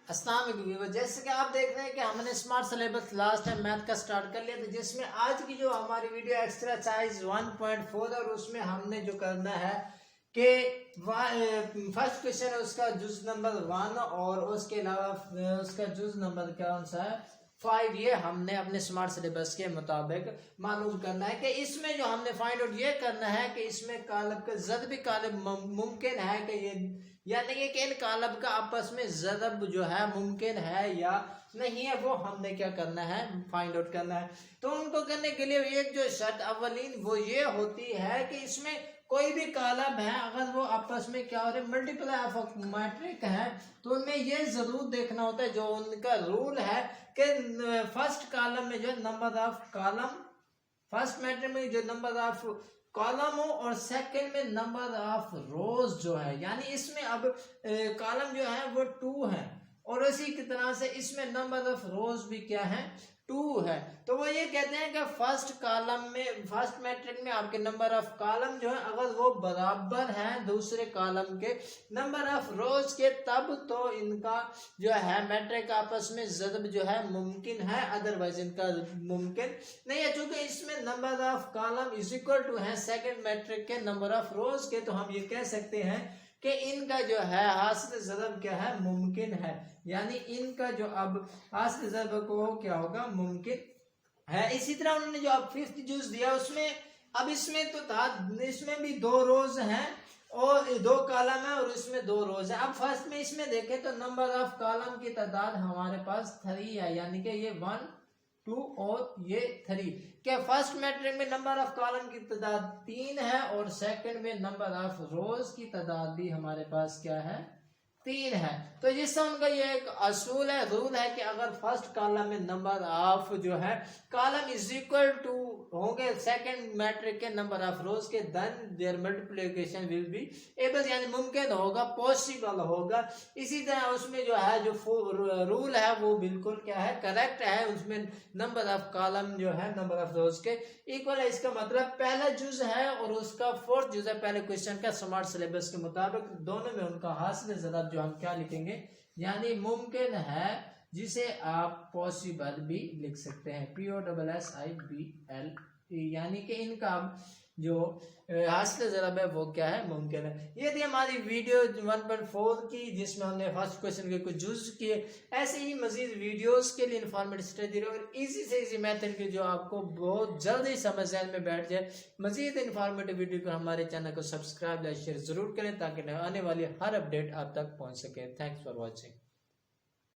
अस्सलाम वालेकुम। जैसे कि आप देख रहे हैं कि हमने smart syllabus last time math का स्टार्ट कर लिया था, जिसमें आज की जो हमारी वीडियो एक्सरसाइज 1.4 और उसमें हमने जो करना है कि फर्स्ट क्वेश्चन है उसका जुज नंबर 1 और उसके अलावा उसका जुज नंबर कौन सा है 5। ये हमने अपने स्मार्ट सिलेबस के मुताबिक मालूम करना है कि इसमें जो हमने फाइंड आउट ये करना है कि इसमें कालब का ज़द भी कालब मुमकिन है कि ये यानी कि इन कालब का आपस में ज़दब जो है मुमकिन है या नहीं है, वो हमने क्या करना है फाइंड आउट करना है। तो उनको करने के लिए एक जो शर्त अवलीन वो ये होती है कि इसमें कोई भी कालब है अगर वो आपस में क्या हो रहे मल्टीप्लाई ऑफ मैट्रिक है तो उनमें ये जरूर देखना होता है, जो उनका रूल है कि फर्स्ट कॉलम में जो number of column first matrix में जो नंबर ऑफ कॉलम हो और सेकंड में नंबर ऑफ रोज जो है, यानी इसमें अब कॉलम जो है वो 2 है और इसी की तरह से इसमें नंबर ऑफ रोज भी क्या है 2 है। तो वो ये कहते हैं कि फर्स्ट कॉलम में फर्स्ट मैट्रिक में आपके नंबर ऑफ कॉलम जो है अगर वो बराबर है दूसरे कॉलम के नंबर ऑफ रोज के, तब तो इनका जो है मैट्रिक आपस में ज़दब जो है मुमकिन है, अदरवाइज इनका मुमकिन नहीं है। चूंकि इसमें number of column is equal to है सेकंड मैट्रिक के नंबर ऑफ रोज के, तो हम ये कह सकते हैं कि इनका जो है हासिल ज़दब क्या है मुमकिन है, यानी इनका जो अब हासिल ज़दब को क्या होगा मुमकिन है। इसी तरह उन्होंने जो अब फिफ्थ जूस दिया उसमें अब इसमें तो था इसमें भी 2 रोज हैं और 2 कॉलम है और इसमें 2 रोज है। अब फर्स्ट में इसमें देखें तो नंबर ऑफ कॉलम की तादाद हमारे पास 3 है, यानी कि ये 1 2 और ये 3 क्या फर्स्ट मैट्रिक में नंबर ऑफ कॉलम की तादाद 3 है और सेकंड में नंबर ऑफ रोज की तादाद भी हमारे पास क्या है 3 है। तो जिससे उनका ये एक असूल है रूल है कि अगर फर्स्ट कॉलम में नंबर ऑफ जो है कॉलम इज इक्वल टू होंगे सेकंड मैट्रिक के नंबर ऑफ रोज के, then their multiplication will be able, यानी मुमकिन होगा पॉसिबल होगा। इसी तरह उसमें जो है जो रूल है वो बिल्कुल क्या है करेक्ट है, उसमें नंबर ऑफ कॉलम जो है नंबर ऑफ रोज के इक्वल है। इसका मतलब पहला जुज है और उसका फोर्थ जुज है पहले क्वेश्चन का स्मार्ट सिलेबस के मुताबिक, दोनों में उनका हासिल ज़दब जो हम क्या लिखेंगे यानी मुमकिन है, जिसे आप पॉसिबल भी लिख सकते हैं POSSIBL, यानी कि इनका जो हासिल ज़दब है वो क्या है मुमकिन है। ये थी हमारी वीडियो 1.4 की जिसमें हमने फर्स्ट क्वेश्चन के कुछ जुज किए। ऐसे ही मजीद वीडियोस के लिए इन्फॉर्मेटिव स्टडी और इजी से इजी मेथड की जो आपको बहुत जल्दी समझ में बैठ जाए। मजीद इन्फॉर्मेटिव वीडियो को हमारे चैनल को सब्सक्राइब लाइक शेयर जरूर करें ताकि आने वाली हर अपडेट आप तक पहुँच सके। Thanks for watching.